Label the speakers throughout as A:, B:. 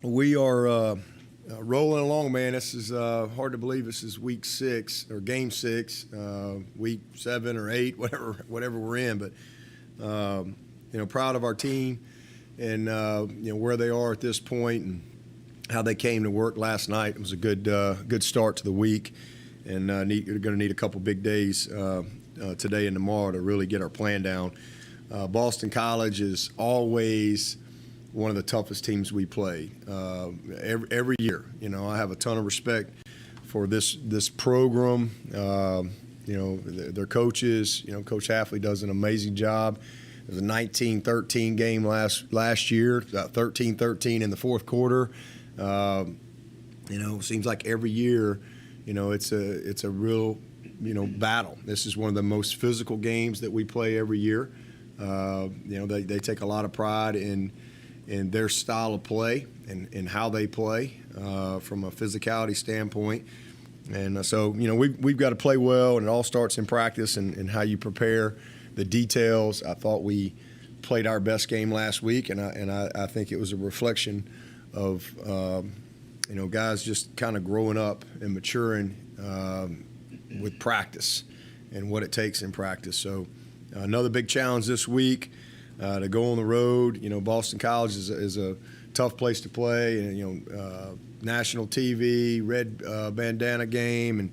A: We are rolling along, man. This is hard to believe. This is week 6 or game 6, week 7 or 8, whatever we're in. But proud of our team and where they are at this point and how they came to work last night. It was a good start to the week, and you're going to need a couple big days today and tomorrow to really get our plan down. Boston College is always one of the toughest teams we play every year. I have a ton of respect for this program. Their coaches. Coach Hafley does an amazing job. It was a 19-13 game last year. 13-13 in the fourth quarter. It seems like every year, it's a real battle. This is one of the most physical games that we play every year. They take a lot of pride in their style of play and how they play from a physicality standpoint. And so, we've got to play well, and it all starts in practice and how you prepare the details. I thought we played our best game last week, and I think it was a reflection of, guys just kind of growing up and maturing with practice and what it takes in practice. So another big challenge this week. To go on the road. Boston College is a tough place to play, and national TV, red bandana game, and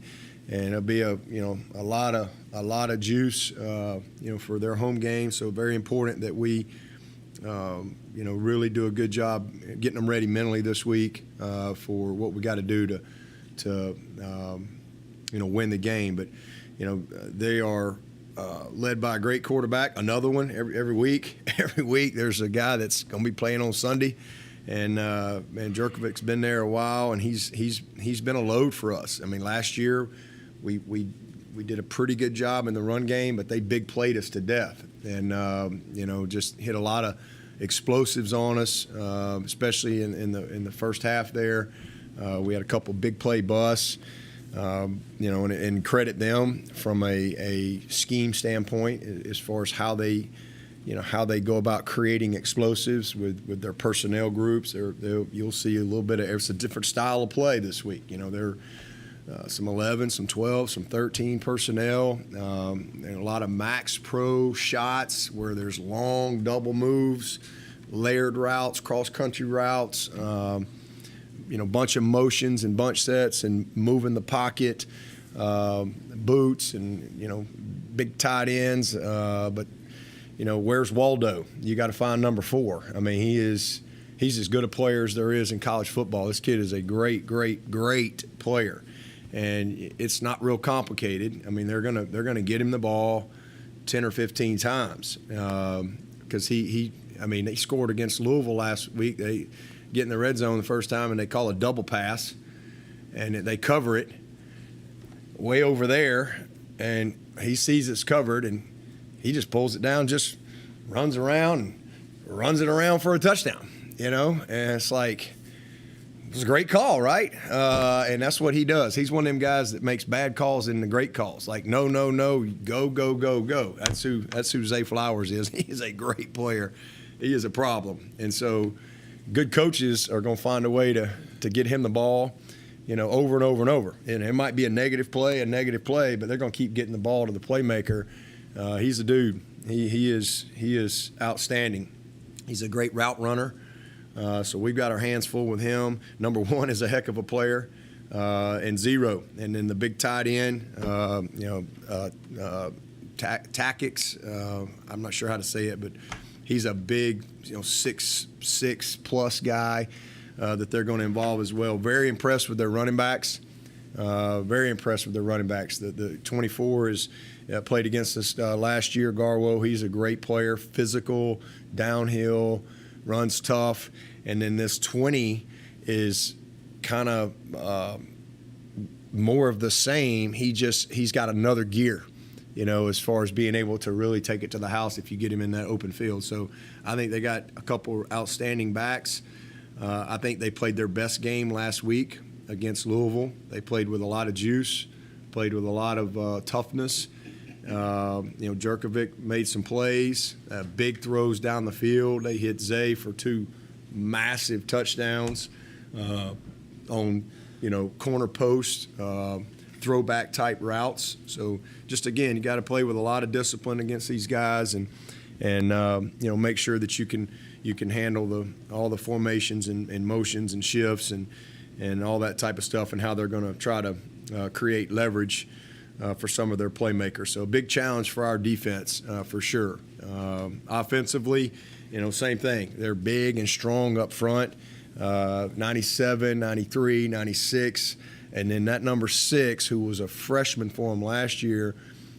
A: it'll be a lot of juice, for their home game. So very important that we, really do a good job getting them ready mentally this week for what we got to do to win the game. But they are. Led by a great quarterback, another one every week. Every week there's a guy that's going to be playing on Sunday, and Jerkovic's been there a while, and he's been a load for us. I mean, last year we did a pretty good job in the run game, but they big played us to death, and just hit a lot of explosives on us, especially in the first half there. We had a couple big play busts. And credit them from a scheme standpoint as far as how they go about creating explosives with their personnel groups. You'll see a little bit of it's a different style of play this week. There some 11, some 12, some 13 personnel, and a lot of max pro shots where there's long double moves, layered routes, cross country routes. Bunch of motions and bunch sets and moving the pocket, boots and, big tight ends. But where's Waldo? You got to find number 4. I mean, he's as good a player as there is in college football. This kid is a great, great, great player. And it's not real complicated. I mean, they're gonna get him the ball 10 or 15 times because they scored against Louisville last week. They get in the red zone the first time, and they call a double pass, and they cover it way over there, and he sees it's covered, and he just pulls it down, just runs around and runs it around for a touchdown, and it's like, it was a great call, right? And that's what he does. He's one of them guys that makes bad calls into great calls, like no, go, go, go, go. That's who Zay Flowers is. He is a great player. He is a problem, and so good coaches are going to find a way to get him the ball, over and over and over. And it might be a negative play, but they're going to keep getting the ball to the playmaker. He's a dude. He is outstanding. He's a great route runner. So we've got our hands full with him. Number 1 is a heck of a player, and 0. And then the big tight end, Takix. I'm not sure how to say it, but he's a big, 6'6" plus guy that they're going to involve as well. Very impressed with their running backs. The 24 is played against us last year, Garwo. He's a great player, physical, downhill, runs tough. And then this 20 is kind of more of the same. He's got another gear. As far as being able to really take it to the house if you get him in that open field. So I think they got a couple outstanding backs. I think they played their best game last week against Louisville. They played with a lot of juice, played with a lot of toughness. Jerkovic made some plays, big throws down the field. They hit Zay for 2 massive touchdowns. on, corner post, throwback type routes. So just, again, you got to play with a lot of discipline against these guys and make sure that you can handle all the formations and motions and shifts and all that type of stuff, and how they're going to try to create leverage for some of their playmakers. So a big challenge for our defense, for sure. Offensively, same thing. They're big and strong up front, 97, 93, 96. And then that number 6, who was a freshman for him last year,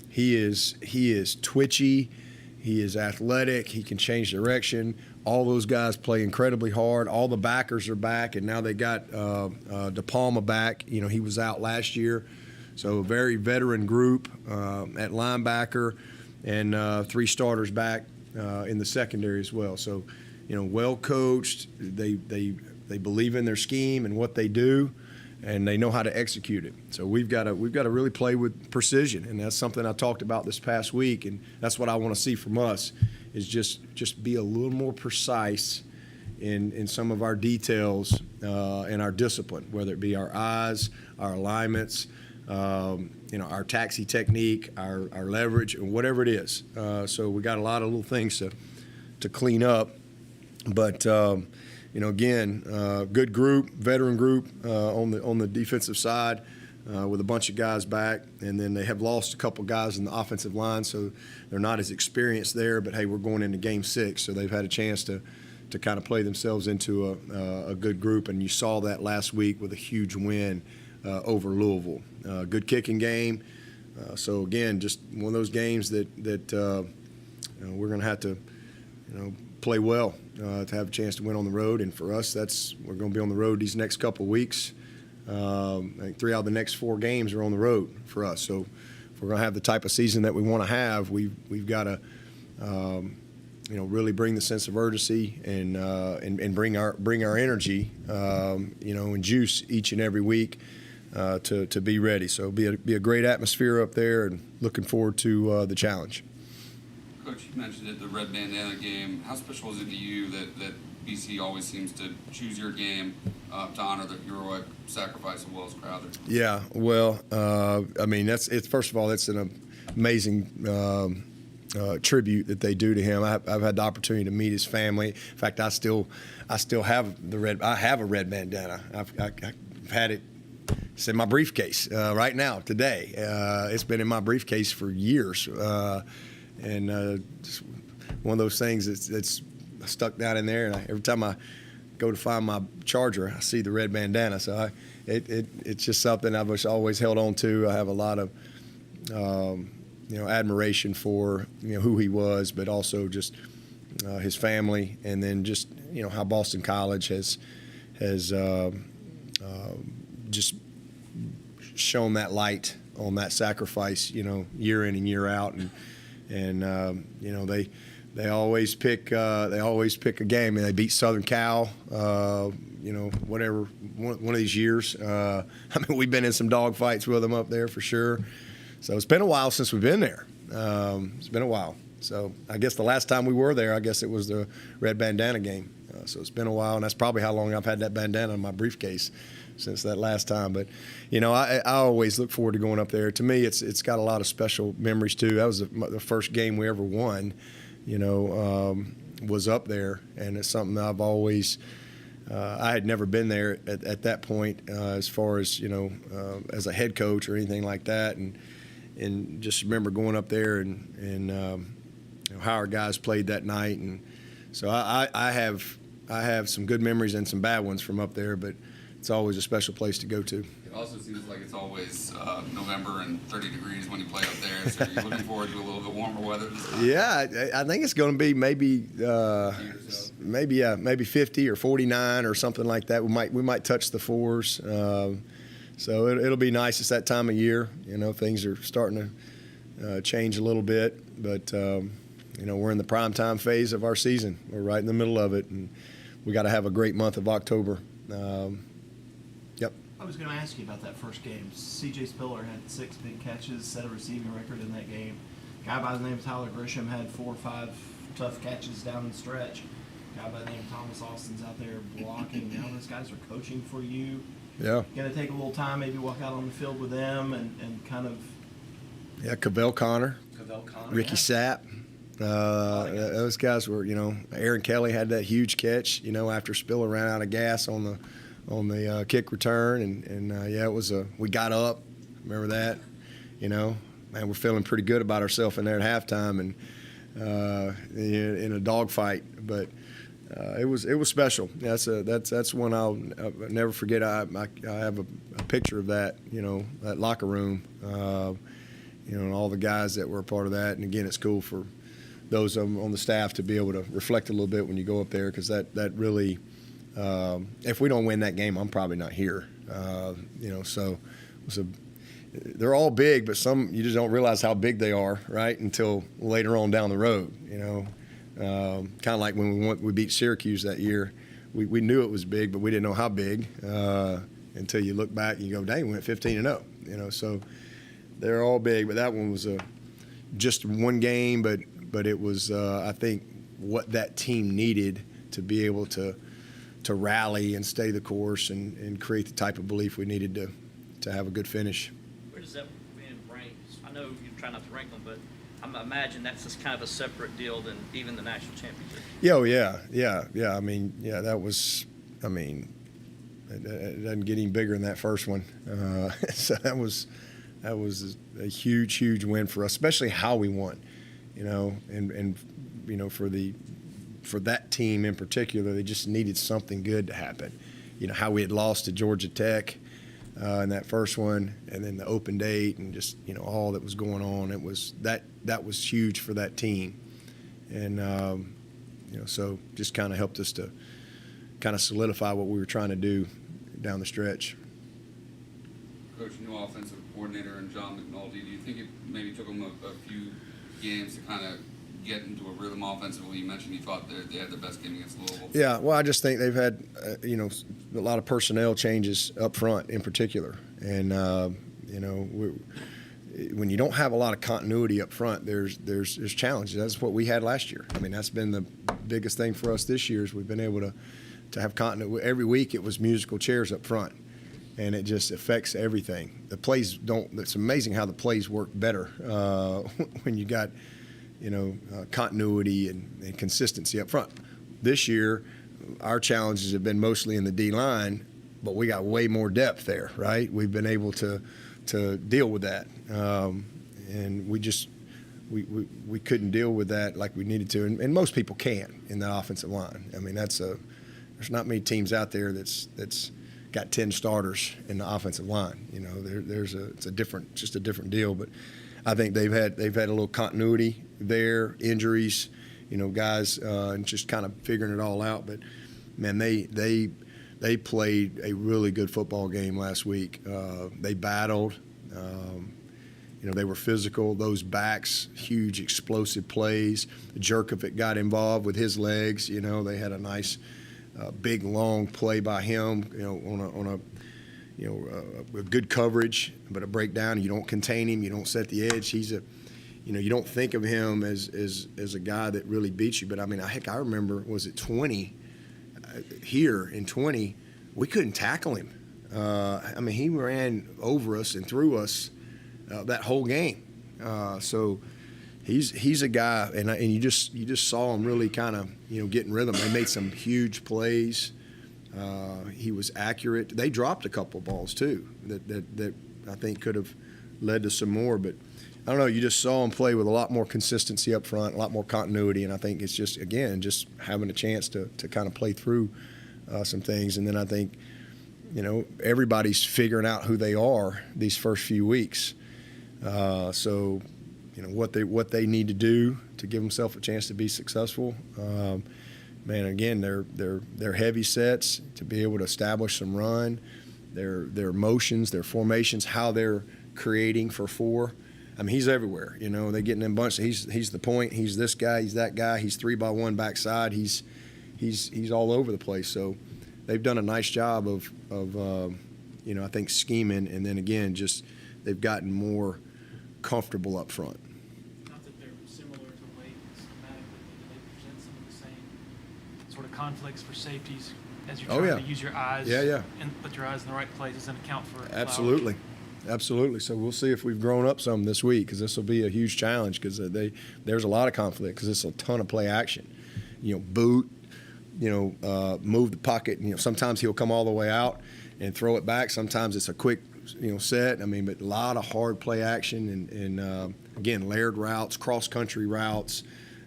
A: he is twitchy. He is athletic. He can change direction. All those guys play incredibly hard. All the backers are back, and now they got De Palma back. He was out last year. So a very veteran group at linebacker, and 3 starters back in the secondary as well. So, well coached. They believe in their scheme and what they do, and they know how to execute it. So we've got to really play with precision, and that's something I talked about this past week, and that's what I want to see from us, is just be a little more precise in some of our details and our discipline, whether it be our eyes, our alignments, our taxi technique, our leverage, and whatever it is. So we got a lot of little things to clean up, but. Again, good group, veteran group on the defensive side with a bunch of guys back, and then they have lost a couple guys in the offensive line, so they're not as experienced there. But hey, we're going into Game 6, so they've had a chance to kind of play themselves into a good group, and you saw that last week with a huge win over Louisville. Good kicking game. So again, just one of those games that we're going to have to play well to have a chance to win on the road. And for us, we're going to be on the road these next couple of weeks. I think 3 out of the next 4 games are on the road for us. So if we're going to have the type of season that we want to have, we've got to really bring the sense of urgency and bring our energy and juice each and every week to be ready. So be a great atmosphere up there, and looking forward to the challenge.
B: Coach, you mentioned it, the red bandana game. How special is it to you that BC always seems to choose your game to honor the heroic sacrifice of Wells Crowther? Yeah,
A: well, first of all, it's an amazing tribute that they do to him. I've had the opportunity to meet his family. In fact, I still have I have a red bandana. I've had it. It's in my briefcase right now today. It's been in my briefcase for years. And just one of those things that's stuck down in there. And every time I go to find my charger, I see the red bandana. So it's just something I've always held on to. I have a lot of admiration for who he was, but also just his family, and then just how Boston College has just shown that light on that sacrifice, year in and year out, and they always pick a game, and they beat Southern Cal, whatever one of these years. We've been in some dog fights with them up there for sure. So it's been a while since we've been there. It's been a while. So I guess the last time we were there, I guess it was the red bandana game. So it's been a while, and that's probably how long I've had that bandana in my briefcase since that last time. But I always look forward to going up there. To me, it's got a lot of special memories too. That was the first game we ever won. Was up there, and it's something I've always. I had never been there at that point as far as as a head coach or anything like that, and just remember going up there and how our guys played that night, and so I have some good memories and some bad ones from up there, but it's always a special place to go to.
B: It also seems like it's always November and 30 degrees when you play up there, so you're looking forward to a little bit warmer weather this time.
A: Yeah, I think it's going to be maybe 50 or 49 or something like that. We might touch the 4s. So it'll be nice. It's that time of year. Things are starting to change a little bit, but we're in the prime time phase of our season. We're right in the middle of it, and we got to have a great month of October. Yep.
C: I was going to ask you about that first game. C.J. Spiller had 6 big catches, set a receiving record in that game. A guy by the name of Tyler Grisham had 4 or 5 tough catches down the stretch. guy by the name of Thomas Austin's out there blocking. Now those guys are coaching for you.
A: Yeah.
C: Going to take a little time, maybe walk out on the field with them and kind of.
A: Yeah, Cavell Connor, Ricky
C: yeah.
A: Sapp. Those guys were, Aaron Kelly had that huge catch, after Spiller ran out of gas on the kick return, and it was we got up. Remember that, man, we're feeling pretty good about ourselves in there at halftime, and in a dogfight, but it was special. That's one I'll never forget. I have a picture of that, that locker room, and all the guys that were a part of that, and again, it's cool for those on the staff to be able to reflect a little bit when you go up there, because that really, if we don't win that game, I'm probably not here. So they're all big, but some you just don't realize how big they are, right, until later on down the road. Kind of like when we beat Syracuse that year, we knew it was big, but we didn't know how big until you look back and you go, dang, we went 15-0. So they're all big, but that one was just one game, but it was, I think, what that team needed to be able to rally and stay the course and create the type of belief we needed to have a good finish.
D: Where does that win rank? I know you try not to rank them, but I imagine that's just kind of a separate deal than even the national championship.
A: Yeah. That was, it doesn't get any bigger than that first one. So that was a huge win for us, especially how we won. For that team in particular, they just needed something good to happen. How we had lost to Georgia Tech in that first one, and then the open date, and just all that was going on. It was that was huge for that team, and so just kind of helped us to kind of solidify what we were trying to do down the stretch.
B: Coach, new offensive coordinator and John McNulty, do you think it maybe took them a few games to kind of get into a rhythm offensively? You mentioned you thought they had the best game against Louisville.
A: Yeah, well, I just think they've had, a lot of personnel changes up front in particular. And, when you don't have a lot of continuity up front, there's challenges. That's what we had last year. That's been the biggest thing for us this year is we've been able to have continuity. Every week it was musical chairs up front. And it just affects everything. The plays don't. It's amazing how the plays work better when you got, continuity and consistency up front. This year, our challenges have been mostly in the D line, but we got way more depth there. Right? We've been able to deal with that, and we couldn't deal with that like we needed to, and most people can in the offensive line. There's not many teams out there that's got 10 starters in the offensive line. It's a different deal. But I think they've had a little continuity there, injuries, guys, and just kind of figuring it all out. But man, they played a really good football game last week. They battled. They were physical. Those backs, huge explosive plays. Jerkovic got involved with his legs. They had a nice. Big long play by him, on a good coverage, but a breakdown. You don't contain him, you don't set the edge. He's you don't think of him as a guy that really beats you. But I remember, was it 20 here in 20? We couldn't tackle him. He ran over us and through us that whole game. So. He's a guy, and you just saw him really kind of getting rhythm. They made some huge plays. He was accurate. They dropped a couple balls too that I think could have led to some more. But I don't know. You just saw him play with a lot more consistency up front, a lot more continuity, and I think it's just having a chance to kind of play through some things. And then I think everybody's figuring out who they are these first few weeks. So. What they need to do to give themselves a chance to be successful. Again, they're heavy sets to be able to establish some run, their motions, their formations, how they're creating for four. He's everywhere. They get in a bunch. He's the point. He's this guy. He's that guy. He's 3-by-1 backside. He's all over the place. So they've done a nice job of I think scheming, and then again just they've gotten more comfortable up front.
C: Not that they're similar to Wake schematically, but do they present some of the same sort of
E: conflicts for safeties as you're
A: Oh,
E: trying
A: yeah.
E: to use your eyes
A: Yeah.
E: and put your eyes in the right places and account for flowers?
A: Absolutely. So we'll see if we've grown up some this week, because this will be a huge challenge, because there's a lot of conflict, because it's a ton of play action. Boot, move the pocket. Sometimes he'll come all the way out and throw it back. Sometimes it's a quick, set. But a lot of hard play action and again, layered routes, cross-country routes,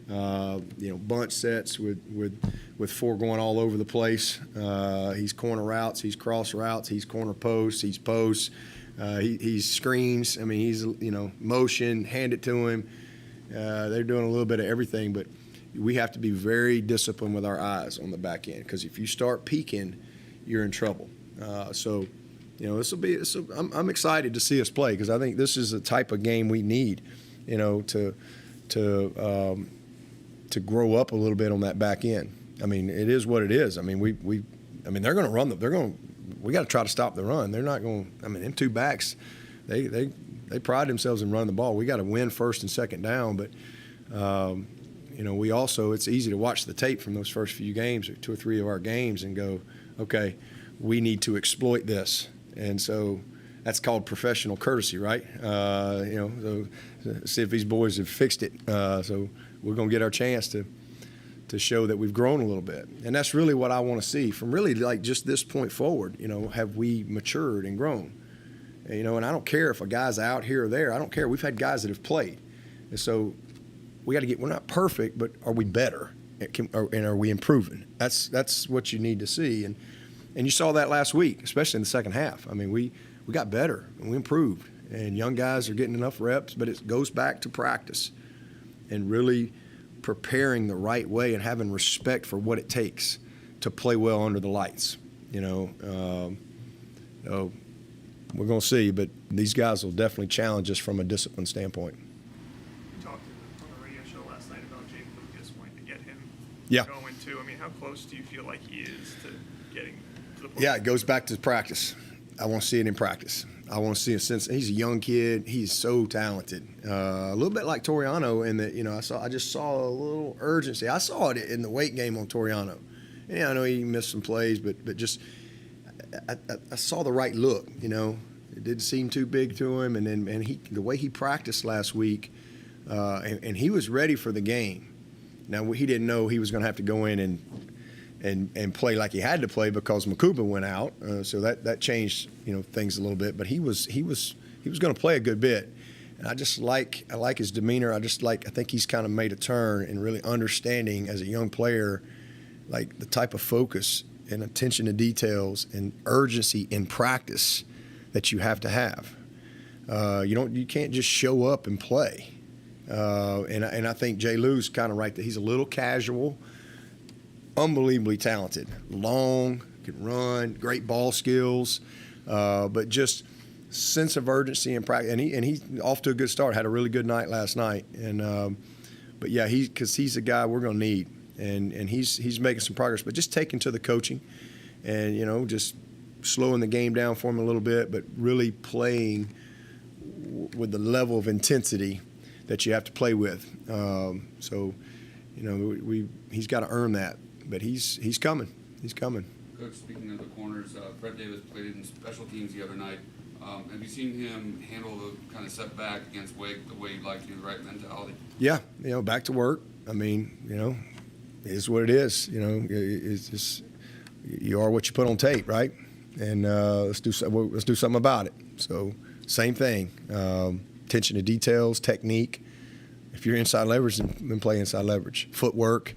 A: bunch sets with four going all over the place. He's corner routes, he's cross routes, he's corner posts, he's posts. He's screens. He's motion, hand it to him. They're doing a little bit of everything, but we have to be very disciplined with our eyes on the back end, because if you start peeking, you're in trouble. I'm excited to see us play, because I think this is the type of game we need, to grow up a little bit on that back end. It is what it is. They're going to run we got to try to stop the run. They're not going. Them two backs, they pride themselves in running the ball. We got to win first and second down, but we also, it's easy to watch the tape from those first few games, or 2 or 3 of our games, and go, okay, we need to exploit this. And so that's called professional courtesy, right? So see if these boys have fixed it. So we're going to get our chance to show that we've grown a little bit. And that's really what I want to see from really just this point forward. Have we matured and grown? And I don't care if a guy's out here or there. I don't care. We've had guys that have played. And so we're not perfect, but are we better? And are we improving? That's what you need to see. And you saw that last week, especially in the second half. We got better and we improved. And young guys are getting enough reps, but it goes back to practice and really preparing the right way and having respect for what it takes to play well under the lights. We're going to see, but these guys will definitely challenge us from a discipline standpoint.
F: You talked on the radio show last night about Jake Lucas, wanting to get him
A: Yeah.
F: going too. How close do you feel like he is to getting to the point?
A: Yeah, it goes back to practice. I want to see it in practice. I want to see it, since he's a young kid. He's so talented. A little bit like Toriano in that, I just saw a little urgency. I saw it in the weight game on Toriano. And I know he missed some plays, but just I saw the right look. It didn't seem too big to him, and the way he practiced last week, and he was ready for the game. Now he didn't know he was going to have to go in and play like he had to play, because Makuba went out, so that changed things a little bit. But he was going to play a good bit, and I like his demeanor. I think he's kind of made a turn in really understanding as a young player, like the type of focus and attention to details and urgency in practice that you have to have. You can't just show up and play. And I think Jay Lou's kind of right that he's a little casual. Unbelievably talented, long, can run, great ball skills, but just sense of urgency and practice. And he's off to a good start. Had a really good night last night. And but yeah, because he's a guy we're going to need, and he's making some progress. But just taking to the coaching, and just slowing the game down for him a little bit, but really playing with the level of intensity that you have to play with. He's got to earn that. But he's coming. He's coming.
B: Coach, speaking of the corners, Fred Davis played in special teams the other night. Have you seen him handle the kind of setback against Wake the way you'd like to, the right mentality?
A: Yeah, back to work. It is what it is. It's just, you are what you put on tape, right? And let's do something about it. So same thing. Attention to details, technique. If you're inside leverage, then play inside leverage. Footwork.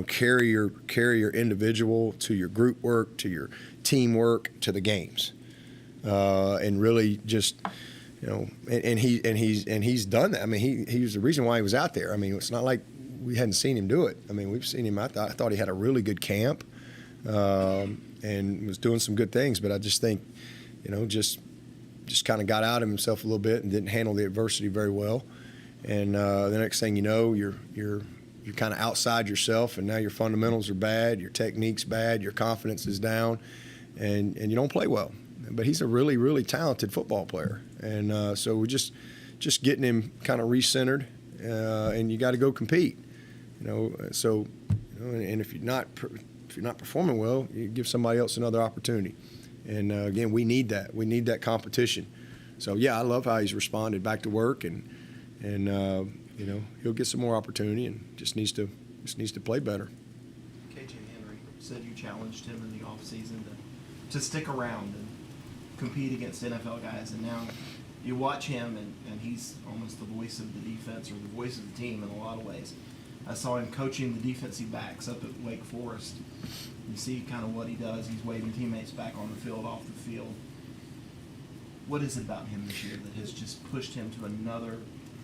A: Carry your individual to your group work, to your teamwork, to the games, and really just, and he's done that. He was the reason why he was out there. It's not like we hadn't seen him do it. We've seen him. I thought he had a really good camp, and was doing some good things. But I just think, just kind of got out of himself a little bit and didn't handle the adversity very well. And the next thing you know, you're kind of outside yourself, and now your fundamentals are bad, your technique's bad, your confidence is down, and you don't play well. But he's a really, really talented football player, and so we're just getting him kind of recentered, and you got to go compete, and if you're not if you're not performing well, you give somebody else another opportunity. And again, we need that. We need that competition. So yeah, I love how he's responded back to work, and you know, he'll get some more opportunity, and just needs to play better.
C: KJ Henry said you challenged him in the offseason to stick around and compete against NFL guys, and now you watch him, and he's almost the voice of the defense, or the voice of the team in a lot of ways. I saw him coaching the defensive backs up at Wake Forest. You see kind of what he does. He's waving teammates back on the field, off the field. What is it about him this year that has just pushed him to another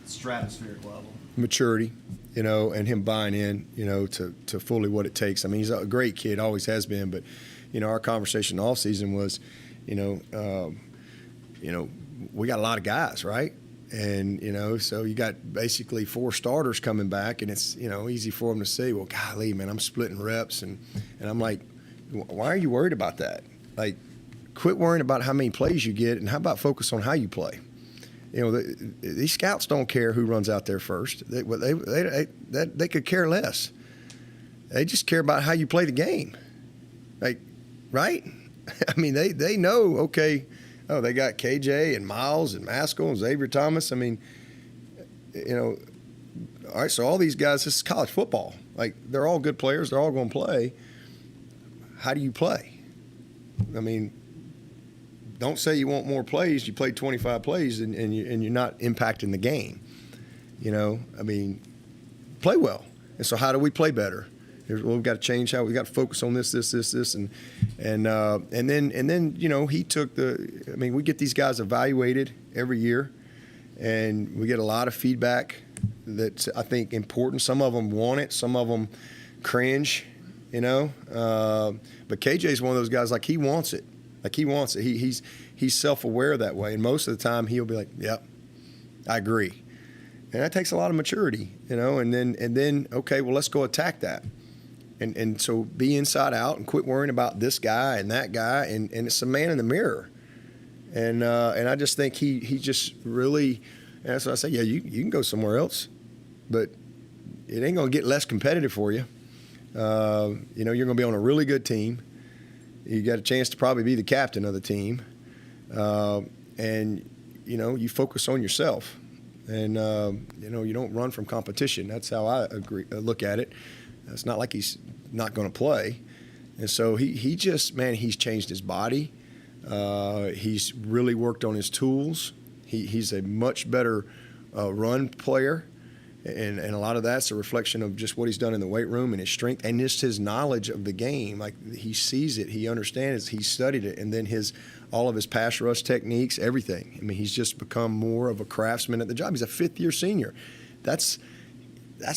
C: stratospheric level?
A: Maturity, you know, and him buying in, you know, to fully what it takes. I mean, he's a great kid, always has been, but, you know, our conversation all season was, you know, we got a lot of guys, right? And, you know, so you got basically 4 starters coming back, and it's, you know, easy for them to say, well, golly, man, I'm splitting reps. And I'm like, why are you worried about that? Like, quit worrying about how many plays you get, and how about focus on how you play? You know, these scouts don't care who runs out there first. They could care less. They just care about how you play the game. Like, right? I mean, they know, okay, oh, they got KJ and Miles and Maskell and Xavier Thomas. I mean, you know, all right, so all these guys, this is college football. Like, they're all good players. They're all going to play. How do you play? I mean, don't say you want more plays. You played 25 plays and you're not impacting the game. You know, I mean, play well. And so how do we play better? We've got to change how we got to focus on this, and then you know, he took the. I mean, we get these guys evaluated every year, and we get a lot of feedback that's, I think, important. Some of them want it, some of them cringe, you know. But KJ's one of those guys, like, he wants it. Like, he wants it. He's self-aware that way, and most of the time he'll be like, "Yep, I agree," and that takes a lot of maturity, you know. And then okay, well, let's go attack that. And so be inside out and quit worrying about this guy and that guy, and it's a man in the mirror. And I just think he just really, and that's what I say, yeah, you can go somewhere else, but it ain't going to get less competitive for you. You know, you're going to be on a really good team. You got a chance to probably be the captain of the team. And, you know, you focus on yourself. And, you know, you don't run from competition. That's how I look at it. It's not like he's not going to play. And so he just, man, he's changed his body. He's really worked on his tools. He's a much better run player. And a lot of that's a reflection of just what he's done in the weight room and his strength and just his knowledge of the game. Like, he sees it, he understands it, he studied it, and then all of his pass rush techniques, everything. I mean, he's just become more of a craftsman at the job. He's a 5th-year senior. That's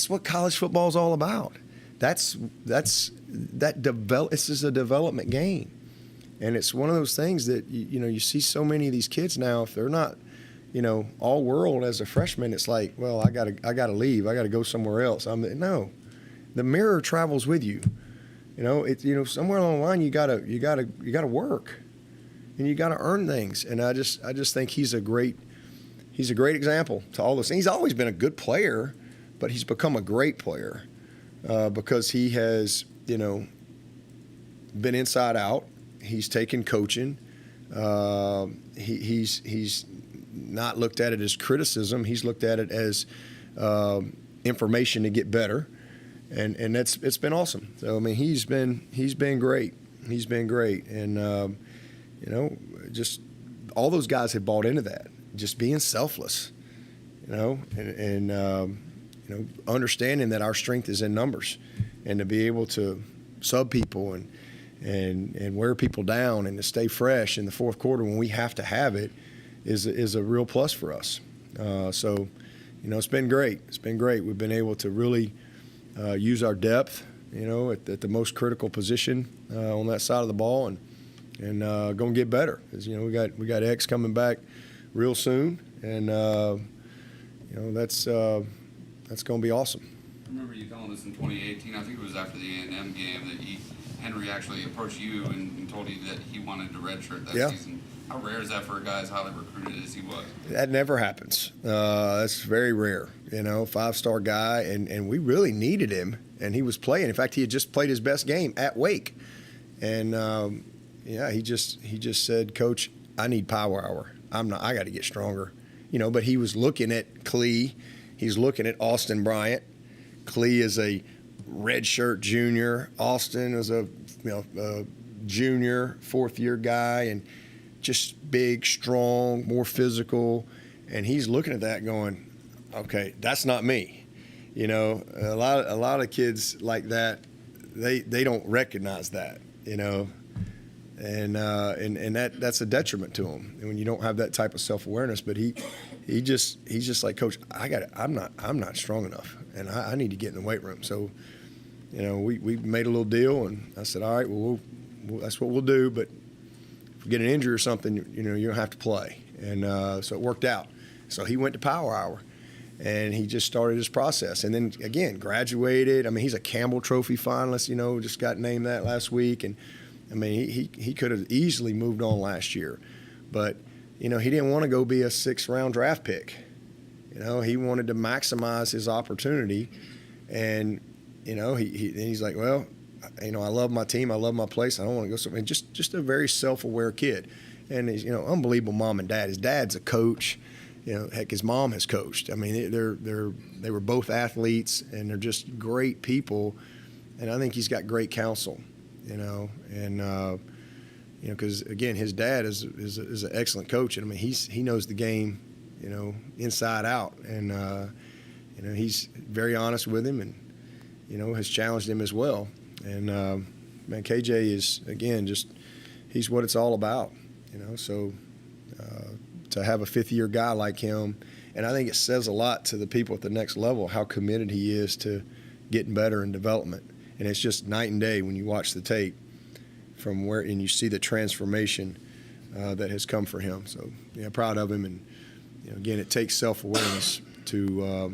A: what college football is all about. This is a development game, and it's one of those things that you know, you see so many of these kids now. If they're not, you know, all world as a freshman, it's like, well, I gotta leave. I gotta go somewhere else. No, the mirror travels with you. You know, somewhere along the line you gotta work, and you gotta earn things. And I just think he's a great example to all those things. He's always been a good player, but he's become a great player. Because he has, you know, been inside out. He's taken coaching. He's not looked at it as criticism. He's looked at it as information to get better, and it's been awesome. So I mean, he's been great. He's been great, and you know, just all those guys have bought into that. Just being selfless, you know, and you know, understanding that our strength is in numbers, and to be able to sub people and wear people down and to stay fresh in the fourth quarter when we have to have it is a real plus for us. So, you know, it's been great. It's been great. We've been able to really use our depth, you know, at the most critical position on that side of the ball, and going to get better. As you know, we got X coming back real soon, and you know, that's going to be awesome.
B: I remember you telling us in 2018, I think it was after the A&M game, that Henry actually approached you and told you that he wanted to redshirt that season. How rare is that for a guy as highly recruited as he was?
A: That never happens. That's very rare. You know, 5-star guy, and we really needed him. and he was playing. In fact, he had just played his best game at Wake, and he just said, "Coach, I need power hour. I got to get stronger." But he was looking at Clee. He's looking at Austin Bryant. Clee is a redshirt junior. Austin is a junior, fourth-year guy, and just big, strong, more physical. And he's looking at that going, okay, that's not me. A lot of kids like that, they don't recognize that, and that's a detriment to them. And when you don't have that type of self-awareness, but he's just like, Coach, I'm not strong enough, and I need to get in the weight room. So, we made a little deal, and I said, all right, well, that's what we'll do. But if we get an injury or something, you don't have to play. And so it worked out. So he went to Power Hour, and he just started his process. And then, again, graduated. I mean, he's a Campbell Trophy finalist, just got named that last week. And, I mean, he could have easily moved on last year. But, he didn't want to go be a 6th-round draft pick. He wanted to maximize his opportunity. And, he's like, well, I love my team. I love my place. I don't want to go somewhere. Just a very self-aware kid. And he's, unbelievable mom and dad. His dad's a coach. Heck, his mom has coached. I mean, they were both athletes, and they're just great people. And I think he's got great counsel, and because again, his dad is an excellent coach, and I mean, he knows the game, inside out, and he's very honest with him, and has challenged him as well. And man, KJ is, again, he's what it's all about, So to have a 5th-year guy like him, and I think it says a lot to the people at the next level how committed he is to getting better in development. And it's just night and day when you watch the tape and you see the transformation that has come for him. So, proud of him. And again, it takes self-awareness to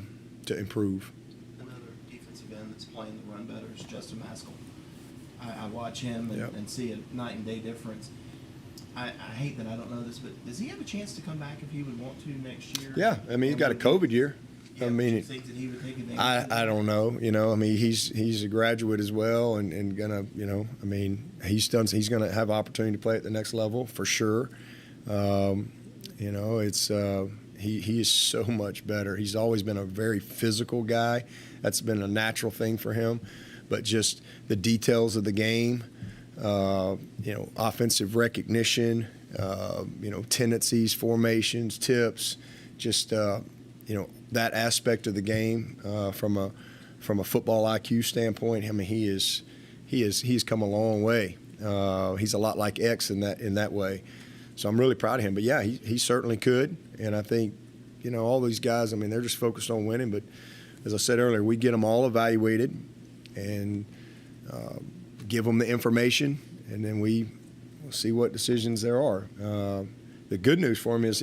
A: improve.
C: Another defensive end that's playing the run better is Justin Maskell. I watch him and see a night and day difference. I hate that I don't know this, but does he have a chance to come back if he would want to next year?
A: Yeah, I mean, he's got a COVID year.
C: Yeah,
A: I mean,
C: you think that he would take advantage of
A: I don't know. I mean, he's a graduate as well, and gonna, I mean, he's gonna have opportunity to play at the next level for sure. It's he is so much better. He's always been a very physical guy. That's been a natural thing for him, but just the details of the game. Offensive recognition, tendencies, formations, tips, just that aspect of the game from a football IQ standpoint. I mean, he's come a long way. He's a lot like X in that way. So I'm really proud of him. But yeah, he certainly could. And I think all these guys. I mean, they're just focused on winning. But as I said earlier, we get them all evaluated and give them the information, and then we'll see what decisions there are. The good news for him is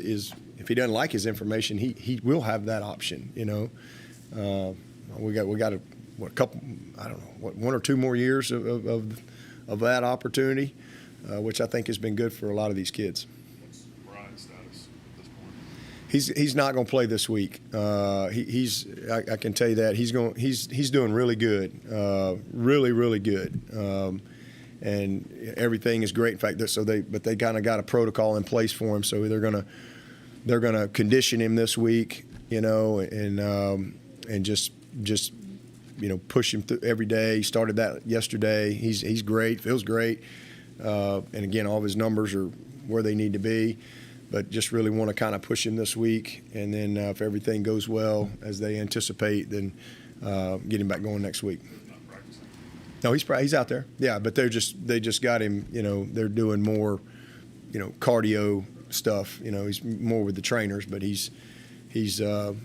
A: if he doesn't like his information, he will have that option. We got a couple, I don't know, 1 or 2 more years of that opportunity, which I think has been good for a lot of these kids.
G: What's Brian's status at this point?
A: He's not going to play this week. I can tell you that he's doing really good, really good, and everything is great. In fact, they kind of got a protocol in place for him, so they're gonna condition him this week, and just push him through every day. He started that yesterday. He's great, feels great, and again, all of his numbers are where they need to be. But just really want to kind of push him this week, and then if everything goes well as they anticipate, then get him back going next week.
G: Not practicing.
A: No, he's out there. Yeah, but they just got him. They're doing more, cardio stuff. He's more with the trainers, but he's going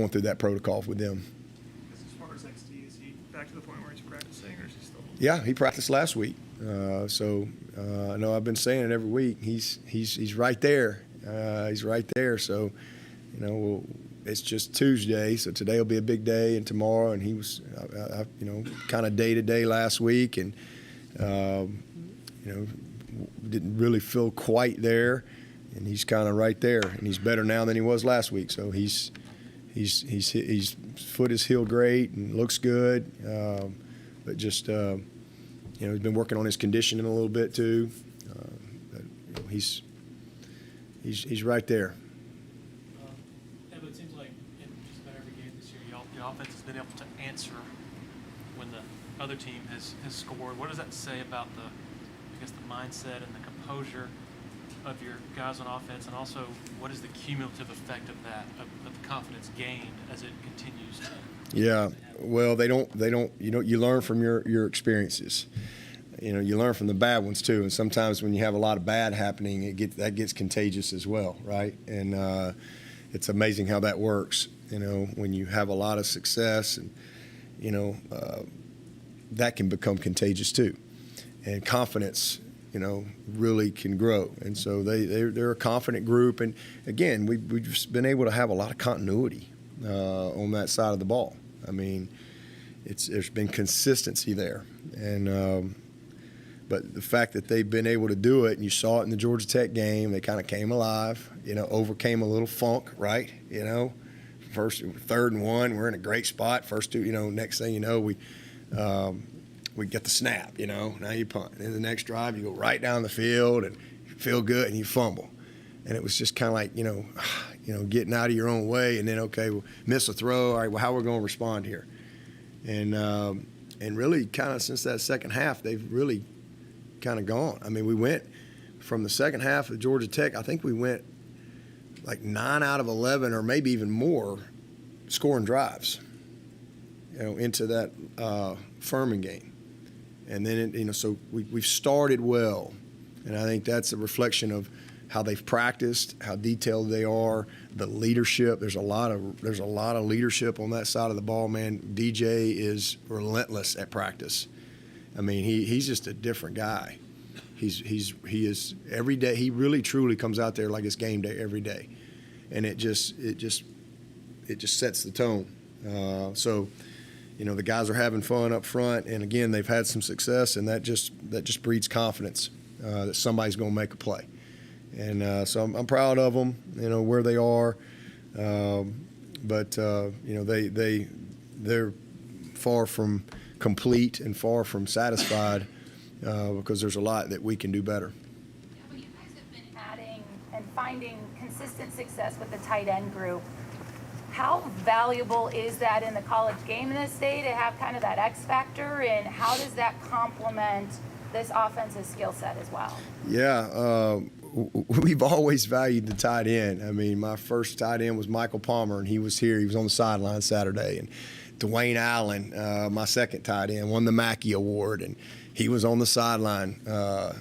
A: through that protocol with them.
F: As far as XD, is he back to the point where he's practicing, or is he still?
A: Yeah, he practiced last week. I know I've been saying it every week. He's right there. He's right there. So, it's just Tuesday. So today will be a big day, and tomorrow. And he was, kind of day to day last week, and didn't really feel quite there. And he's kind of right there, and he's better now than he was last week. So he's foot is healed great and looks good, but just he's been working on his conditioning a little bit too. But, he's right there.
E: But it seems like in just about every game this year, your offense has been able to answer when the other team has scored. What does that say about the mindset and the composure of your guys on offense, and also what is the cumulative effect of that, of the confidence gained as it continues to?
A: Yeah, well, they don't. You learn from your experiences. You learn from the bad ones too, and sometimes when you have a lot of bad happening, that gets contagious as well, right? And it's amazing how that works. When you have a lot of success, and that can become contagious too, and confidence, really can grow. And so they're a confident group, and again, we've just been able to have a lot of continuity on that side of the ball. I mean, there's been consistency there, and but the fact that they've been able to do it, and you saw it in the Georgia Tech game, they kind of came alive, overcame a little funk, right? First, 3rd and 1, we're in a great spot. First two, next thing you know, we get the snap, now you punt. And then the next drive, you go right down the field and you feel good and you fumble. And it was just kind of like, getting out of your own way, and then, okay, we'll miss a throw. All right, well, how are we going to respond here? And really kind of since that second half, they've really kind of gone. I mean, we went from the second half of Georgia Tech, I think we went like 9 out of 11 or maybe even more scoring drives, into that Furman game. And then, so we've started well. And I think that's a reflection of how they've practiced, how detailed they are, the leadership. There's a lot of leadership on that side of the ball, man. DJ is relentless at practice. I mean, he's just a different guy. He is every day. He really truly comes out there like it's game day every day, and it just sets the tone. So, the guys are having fun up front, and again, they've had some success, and that just breeds confidence that somebody's going to make a play. And so I'm proud of them, where they are. But they're far from complete and far from satisfied because there's a lot that we can do better.
H: Well, you guys have been adding and finding consistent success with the tight end group. How valuable is that in the college game in this day to have kind of that X factor, and how does that complement this offensive skill set as well?
A: Yeah, we've always valued the tight end. I mean, my first tight end was Michael Palmer, and he was here. He was on the sideline Saturday. And Dwayne Allen, my second tight end, won the Mackey Award, and he was on the sideline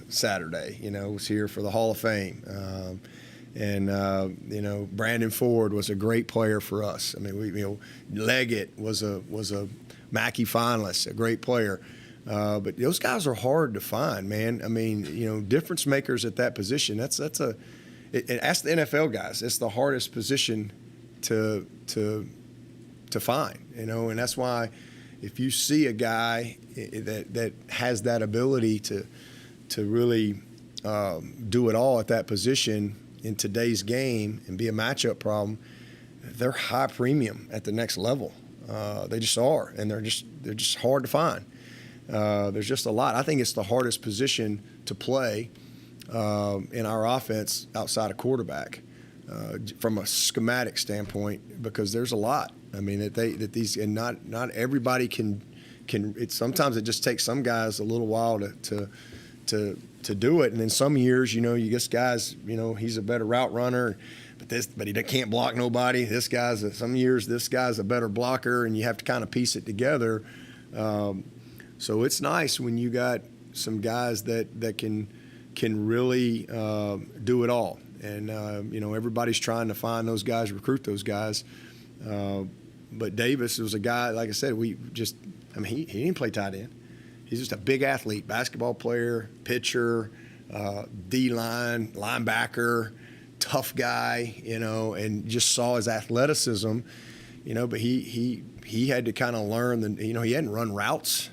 A: Saturday. Was here for the Hall of Fame. Brandon Ford was a great player for us. I mean, Leggett was a Mackey finalist, a great player. But those guys are hard to find, man. I mean, difference makers at that position. Ask the NFL guys. It's the hardest position to find, and that's why if you see a guy that has that ability to really do it all at that position in today's game and be a matchup problem, they're high premium at the next level. They just are, and they're just hard to find. There's just a lot. I think it's the hardest position to play in our offense outside of quarterback from a schematic standpoint, because there's a lot. I mean, not everybody can. Sometimes it just takes some guys a little while to do it, and then some years, you get guys, he's a better route runner, but he can't block nobody. Some years this guy's a better blocker, and you have to kind of piece it together. So it's nice when you got some guys that can really do it all, and everybody's trying to find those guys, recruit those guys. But Davis was a guy, like I said, he didn't play tight end. He's just a big athlete, basketball player, pitcher, D-line, linebacker, tough guy, and just saw his athleticism, but he had to kind of learn he hadn't run routes.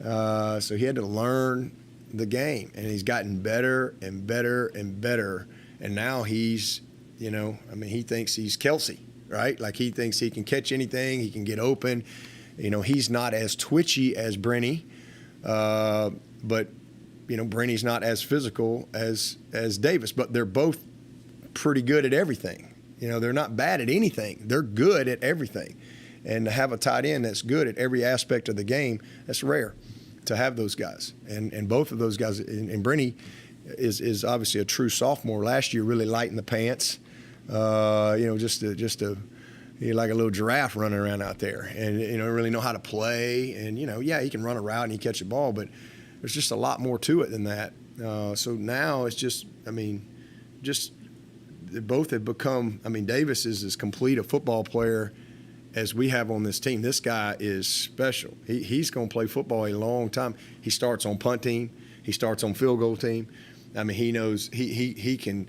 A: So he had to learn the game, and he's gotten better and better and better. And now he's, he thinks he's Kelsey, right? Like he thinks he can catch anything, he can get open. You know, he's not as twitchy as Brenny, but you know, Brenny's not as physical as Davis, but they're both pretty good at everything. You know, they're not bad at anything. They're good at everything. And to have a tight end that's good at every aspect of the game, that's rare to have those guys. And both of those guys, and Brenny is obviously a true sophomore. Last year, really light in the pants. You know, just he's like a little giraffe running around out there, and you know, really know how to play. And you know, yeah, he can run a route and he catch a ball, but there's just a lot more to it than that. So now it's just, I mean, just both have become. I mean, Davis is as complete a football player as we have on this team. This guy is special. He's going to play football a long time. He starts on punt team. He starts on field goal team. I mean, he knows he can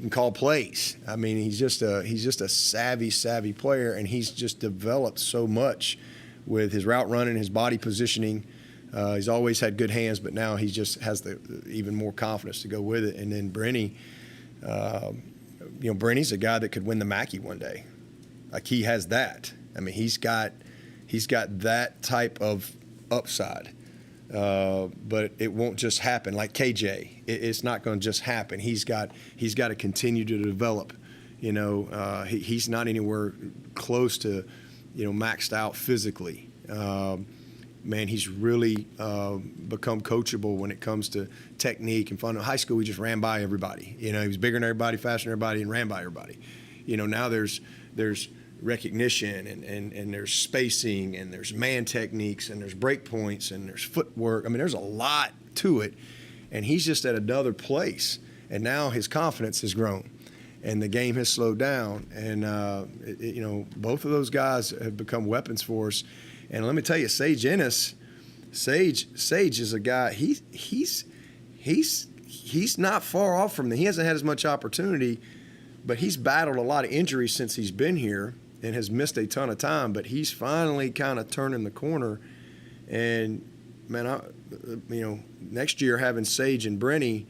A: call plays. I mean, he's just a savvy player, and he's just developed so much with his route running, his body positioning. He's always had good hands, but now he just has the even more confidence to go with it. And then Brenny, you know, Brenny's a guy that could win the Mackey one day. Like he has that. I mean, he's got that type of upside. But it won't just happen like KJ. It's not going to just happen. He's got to continue to develop. You know, he's not anywhere close to, you know, maxed out physically. Man, he's really become coachable when it comes to technique and fun. In high school, he just ran by everybody. You know, he was bigger than everybody, faster than everybody, and ran by everybody. You know, now there's recognition and there's spacing and there's man techniques and there's break points and there's footwork. I mean, there's a lot to it, and he's just at another place. And now his confidence has grown, and the game has slowed down. And you know, both of those guys have become weapons for us. And let me tell you, Sage Ennis, Sage is a guy. He's not far off from he hasn't had as much opportunity, but he's battled a lot of injuries since he's been here and has missed a ton of time, but he's finally kind of turning the corner. And, man, you know, next year having Sage and Brenny,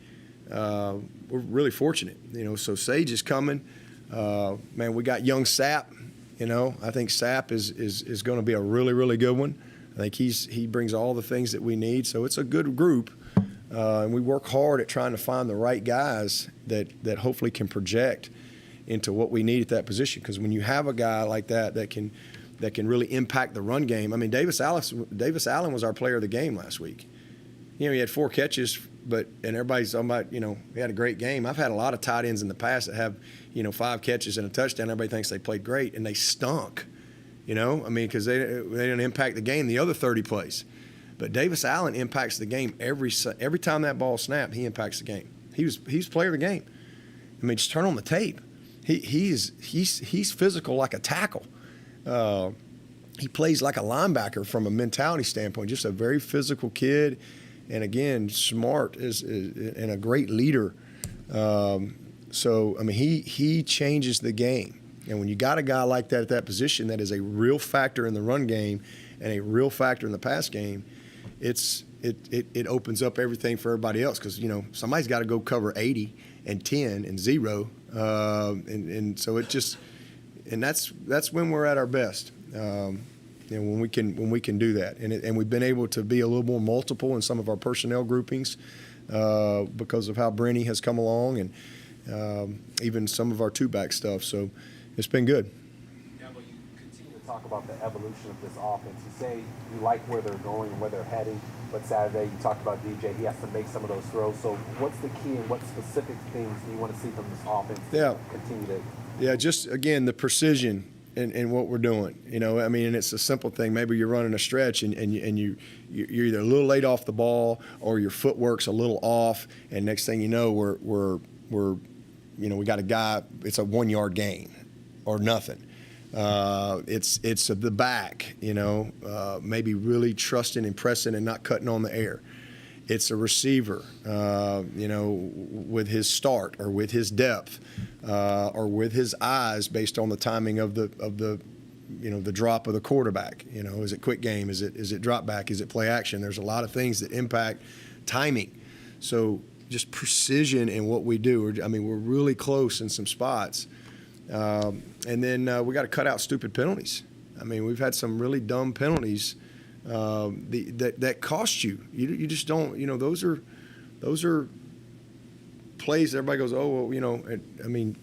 A: we're really fortunate. You know, so Sage is coming. Man, we got young Sapp. You know, I think Sapp is going to be a really, really good one. I think he brings all the things that we need. So it's a good group. And we work hard at trying to find the right guys that hopefully can project into what we need at that position. Because when you have a guy like that can really impact the run game. I mean, Davis Allen was our player of the game last week. You know, he had 4 catches, and everybody's talking about, you know, he had a great game. I've had a lot of tight ends in the past that have, you know, 5 catches and a touchdown. Everybody thinks they played great, and they stunk. You know, I mean, because they didn't impact the game the other 30 plays. But Davis Allen impacts the game every time that ball snapped. He impacts the game. He's player of the game. I mean, just turn on the tape. He's physical like a tackle. He plays like a linebacker from a mentality standpoint. Just a very physical kid, and again, smart and a great leader. So I mean, he changes the game. And when you got a guy like that at that position, that is a real factor in the run game and a real factor in the pass game. It opens up everything for everybody else, because, you know, somebody's got to go cover 80 and 10 and 0, and so it just, and that's when we're at our best, and when we can do that, and we've been able to be a little more multiple in some of our personnel groupings because of how Brenny has come along, and even some of our 2-back stuff. So it's been good.
I: Continue to talk about the evolution of this offense. You say you like where they're going and where they're heading, but Saturday you talked about DJ. He has to make some of those throws. So what's the key, and what specific things do you want to see from this offense to continue to?
A: Yeah, just, again, the precision in what we're doing. You know, I mean, and it's a simple thing. Maybe you're running a stretch and you're either a little late off the ball, or your footwork's a little off, and next thing you know, we're you know, we got a guy, it's a 1-yard gain or nothing. It's the back, you know, maybe really trusting and pressing and not cutting on the air. It's a receiver, you know, with his start or with his depth or with his eyes based on the timing of the you know, the drop of the quarterback. You know, is it quick game? Is it drop back? Is it play action? There's a lot of things that impact timing. So just precision in what we do. I mean, we're really close in some spots. And then we got to cut out stupid penalties. I mean, we've had some really dumb penalties that cost you. You just don't. Those are plays. Everybody goes, oh, well, I mean,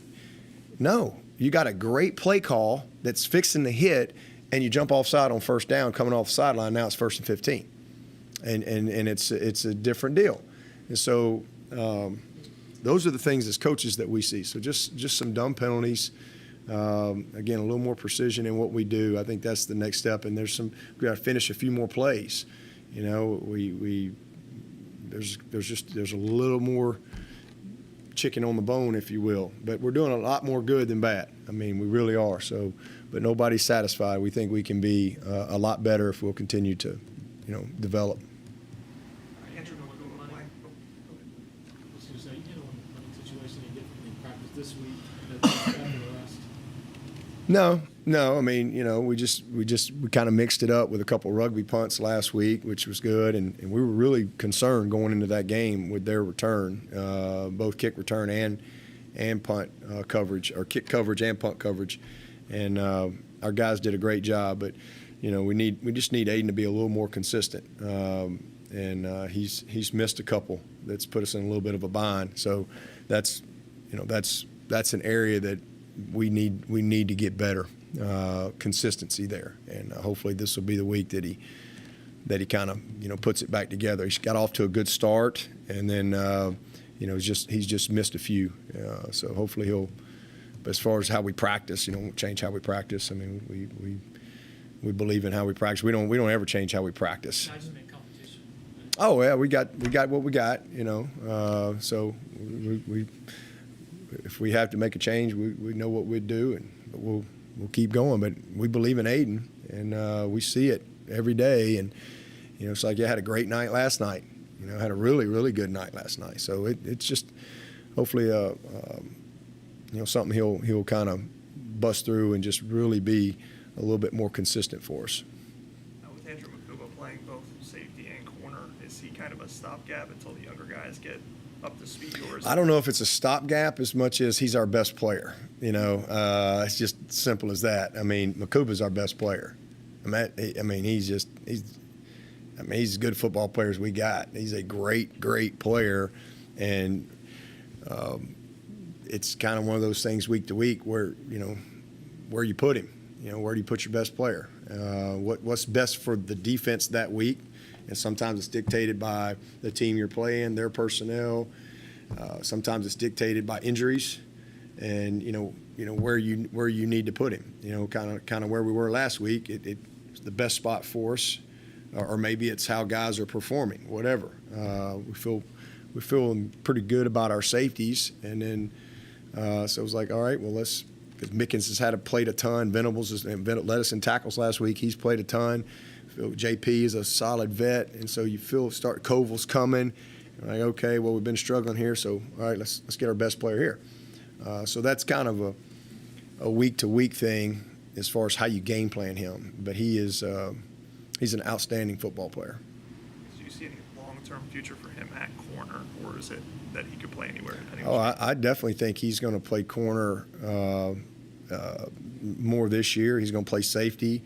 A: no. You got a great play call that's fixing the hit, and you jump offside on first down, coming off the sideline. Now it's 1st and 15, and it's a different deal. And so those are the things as coaches that we see. So just some dumb penalties. Again, a little more precision in what we do. I think that's the next step. And we got to finish a few more plays. There's a little more chicken on the bone, if you will. But we're doing a lot more good than bad. I mean, we really are. So, but nobody's satisfied. We think we can be a lot better if we'll continue to, develop.
F: Andrew, no, go ahead.
E: I was going to say, you know, in a situation any differently in practice this week than the rest.
A: No. I mean, we kind of mixed it up with a couple rugby punts last week, which was good, and we were really concerned going into that game with their return, both kick return and punt coverage, or kick coverage and punt coverage, and our guys did a great job. But we just need Aiden to be a little more consistent, and he's missed a couple that's put us in a little bit of a bind. So that's an area that we need to get better consistency there, and hopefully this will be the week that he kind of puts it back together. He's got off to a good start, and then he's just missed a few. So hopefully he'll. But as far as how we practice, won't change how we practice. I mean, we believe in how we practice. We don't ever change how we practice.
E: I just meant competition.
A: Oh yeah, we got what we got. So we if we have to make a change, we know what we'd do, and we'll keep going. But we believe in Aiden, and we see it every day. And it's like you had a great night last night. Had a really, really good night last night. So it's just hopefully something he'll kind of bust through and just really be a little bit more consistent for us.
F: With Andrew Makuba playing both safety and corner, is he kind of a stopgap until the younger guys get up to speed? Or
A: I don't know if it's a stopgap as much as he's our best player. It's just simple as that. I mean, Makuba's our best player. He's as good a football player as we got. He's a great, great player, and it's kind of one of those things week to week where where you put him. Where do you put your best player? What's best for the defense that week? And sometimes it's dictated by the team you're playing, their personnel. Sometimes it's dictated by injuries, and where you need to put him. Kind of where we were last week. It's the best spot for us, or maybe it's how guys are performing. Whatever. We feel pretty good about our safeties, and then so it was like, all right, well because Mickens has played a ton. Venables led us in tackles last week. He's played a ton. JP is a solid vet, and so you start Koval's coming. You're like, okay, well, we've been struggling here, so all right, let's get our best player here. So that's kind of a week-to-week thing as far as how you game plan him. But he's an outstanding football player.
F: Do you see any long-term future for him at corner, or is it that he could play anywhere?
A: I definitely think he's going to play corner more this year. He's going to play safety.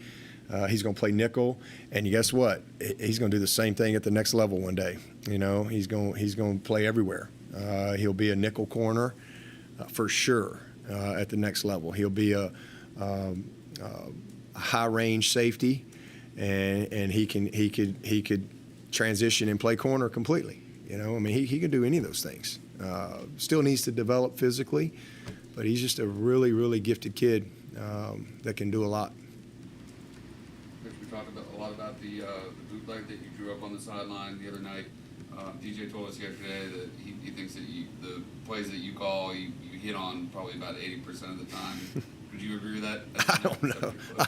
A: He's going to play nickel, and guess what? He's going to do the same thing at the next level one day. He's going to play everywhere. He'll be a nickel corner for sure at the next level. He'll be a high range safety, and he could transition and play corner completely. He can do any of those things. Still needs to develop physically, but he's just a really, really gifted kid that can do a lot.
B: We talked a lot about the bootleg that you drew up on the sideline the other night. DJ told us yesterday that he thinks that the plays that you call, you hit on probably about 80% of the time. Would you agree with that?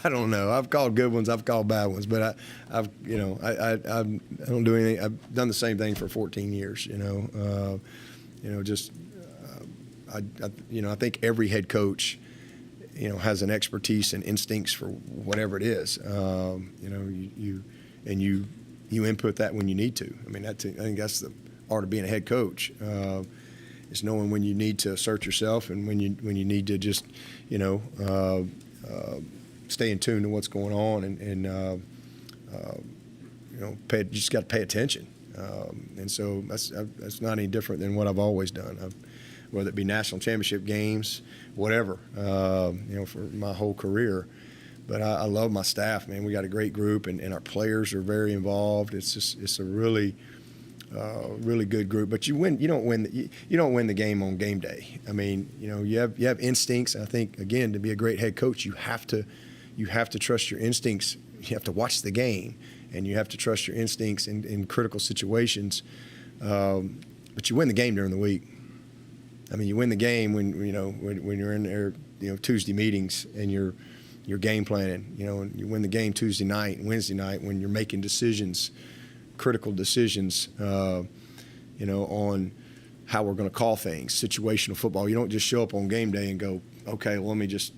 A: I don't know. I've called good ones. I've called bad ones, but I don't do anything. I've done the same thing for 14 years. I think every head coach, has an expertise and instincts for whatever it is. You input that when you need to. I think that's the art of being a head coach. It's knowing when you need to assert yourself and when you need to just, stay in tune to what's going on and you just got to pay attention. And so that's not any different than what I've always done. Whether it be national championship games, whatever, for my whole career. But I love my staff, man. We got a great group, and our players are very involved. It's a really good group. But you don't win the game on game day. I mean, you have instincts. I think, again, to be a great head coach, you have to trust your instincts. You have to watch the game, and you have to trust your instincts in critical situations. But you win the game during the week. I mean, you win the game when you're in there, Tuesday meetings and you're game planning. And you win the game Tuesday night and Wednesday night when you're making decisions, critical decisions, on how we're going to call things, situational football. You don't just show up on game day and go, okay, well, let me just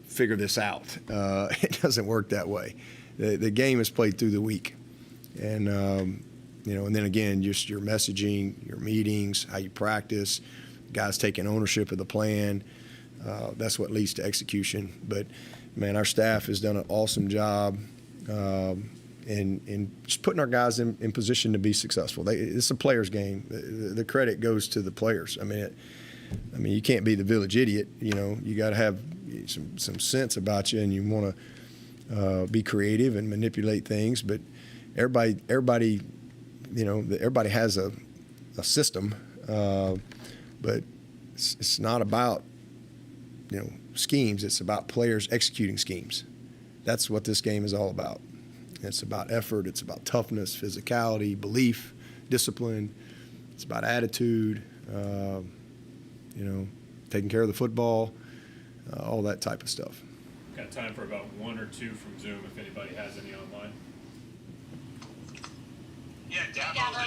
A: figure this out. It doesn't work that way. The game is played through the week, and and then again, just your messaging, your meetings, how you practice, guys taking ownership of the plan. That's what leads to execution. But man, our staff has done an awesome job in just putting our guys in position to be successful. It's a player's game. The credit goes to the players. I mean, you can't be the village idiot. You got to have some sense about you, and you want to be creative and manipulate things. But everybody has a system, but it's not about schemes. It's about players executing schemes. That's what this game is all about. It's about effort. It's about toughness, physicality, belief, discipline. It's about attitude. Taking care of the football, all that type of stuff.
G: Got time for about one or two from Zoom if anybody has any online.
J: Yeah, Dabo,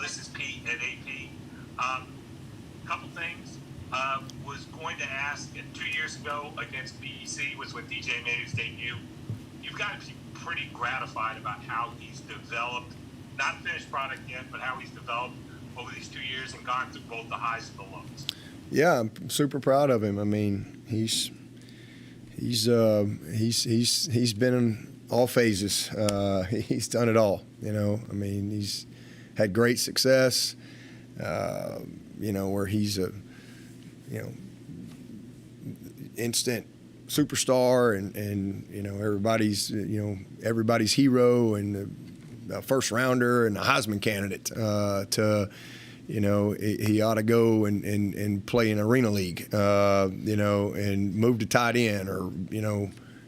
J: this is Pete at AP. Couple things. Was going to ask, 2 years ago against BEC was when DJ made his debut. You've got to be pretty gratified about how he's developed, not a finished product yet, but how he's developed over these 2 years and gone through both the highs and the lows. Yeah,
A: I'm super proud of him. I mean, he's been in all phases. He's done it all. I mean, he's had great success. Where he's a instant superstar and everybody's hero and the first rounder and a Heisman candidate to he ought to go and play in Arena League, and move to tight end or,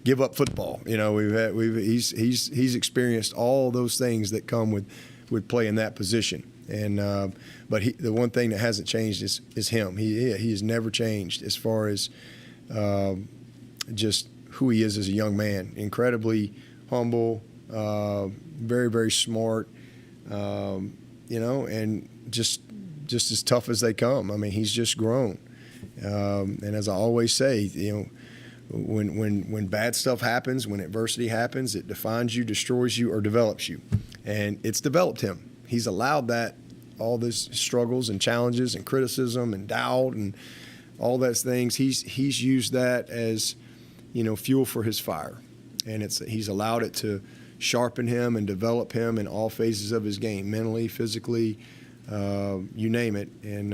A: give up football. He's experienced all those things that come with playing that position. And but the one thing that hasn't changed is him. He has never changed as far as just who he is as a young man. Incredibly humble, very, very smart, and just as tough as they come. I mean, he's just grown. And as I always say, when bad stuff happens, when adversity happens, it defines you, destroys you, or develops you. And it's developed him. He's allowed that, all these struggles and challenges and criticism and doubt and all those things. He's used that as, fuel for his fire. And he's allowed it to sharpen him and develop him in all phases of his game, mentally, physically, you name it. And,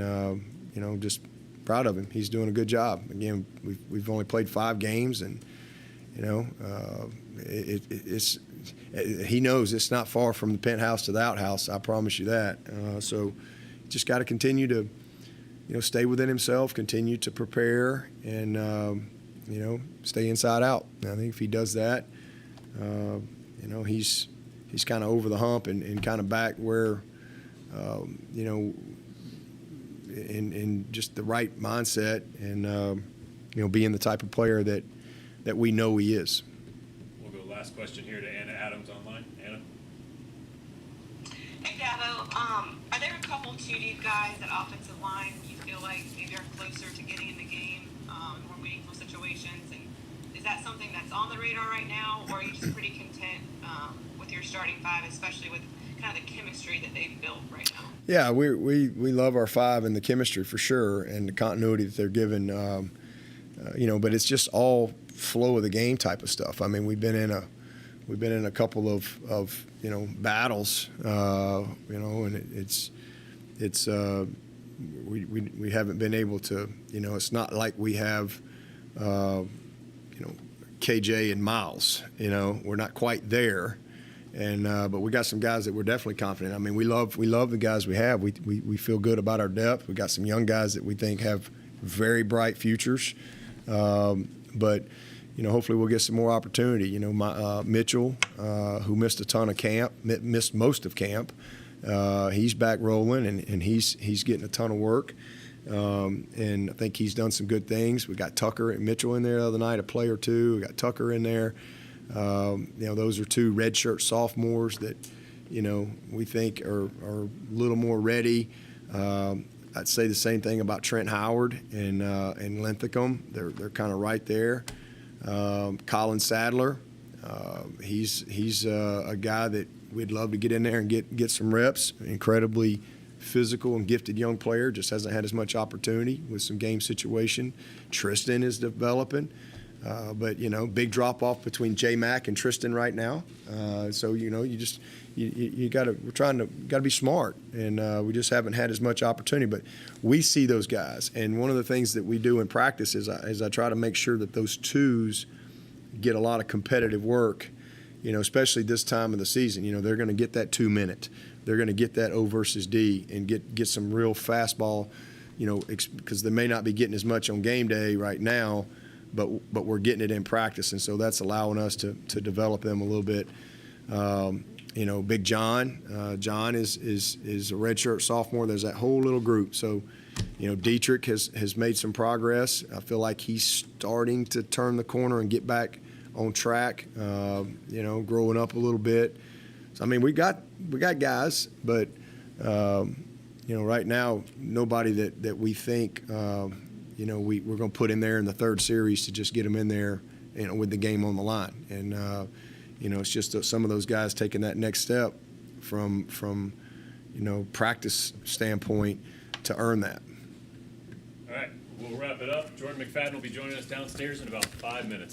A: just proud of him. He's doing a good job. Again, we've only played 5 games, and, it's he knows it's not far from the penthouse to the outhouse. I promise you that. So just got to continue to, stay within himself, continue to prepare, and, stay inside out. And I think if he does that, he's kind of over the hump and kind of back where, in just the right mindset and, being the type of player that we know he is.
G: We'll go last question here to Anna Adams online. Anna?
K: Hey, Dabo. Are there a couple too deep guys at offensive line you feel like maybe are closer to getting in the game in more meaningful situations? And is that something that's on the radar right now, or are you just pretty content with your starting 5, especially with kind of the chemistry that they've built right now?
A: Yeah, we love our five and the chemistry for sure, and the continuity that they're given. But it's just all flow of the game type of stuff. I mean, we've been in a couple of battles, and we haven't been able to. It's not like we have, KJ and Miles. We're not quite there. But we got some guys that we're definitely confident. I mean, we love the guys we have. We feel good about our depth. We got some young guys that we think have very bright futures. But hopefully we'll get some more opportunity. Mitchell, who missed a ton of camp, missed most of camp. He's back rolling and he's getting a ton of work. And I think he's done some good things. We got Tucker and Mitchell in there the other night, a play or two. We got Tucker in there. Those are two redshirt sophomores that, we think are a little more ready. I'd say the same thing about Trent Howard and Linthicum. They're kind of right there. Colin Sadler, he's a guy that we'd love to get in there and get some reps. Incredibly physical and gifted young player, just hasn't had as much opportunity with some game situation. Tristan is developing. But big drop off between J Mac and Tristan right now. So you gotta be smart, and we just haven't had as much opportunity. But we see those guys, and one of the things that we do in practice is I try to make sure that those twos get a lot of competitive work. Especially this time of the season. They're going to get that 2 minute. They're going to get that O versus D and get some real fastball. Because they may not be getting as much on game day right now. But we're getting it in practice, and so that's allowing us to develop them a little bit. Big John, John is a redshirt sophomore. There's that whole little group. So, Dietrich has made some progress. I feel like he's starting to turn the corner and get back on track. Growing up a little bit. So I mean, we got guys, but right now nobody that we think. We're going to put in there in the third series to just get them in there, with the game on the line. And, it's just some of those guys taking that next step from practice standpoint to earn that.
L: All right, we'll wrap it up. Jordan McFadden will be joining us downstairs in about 5 minutes.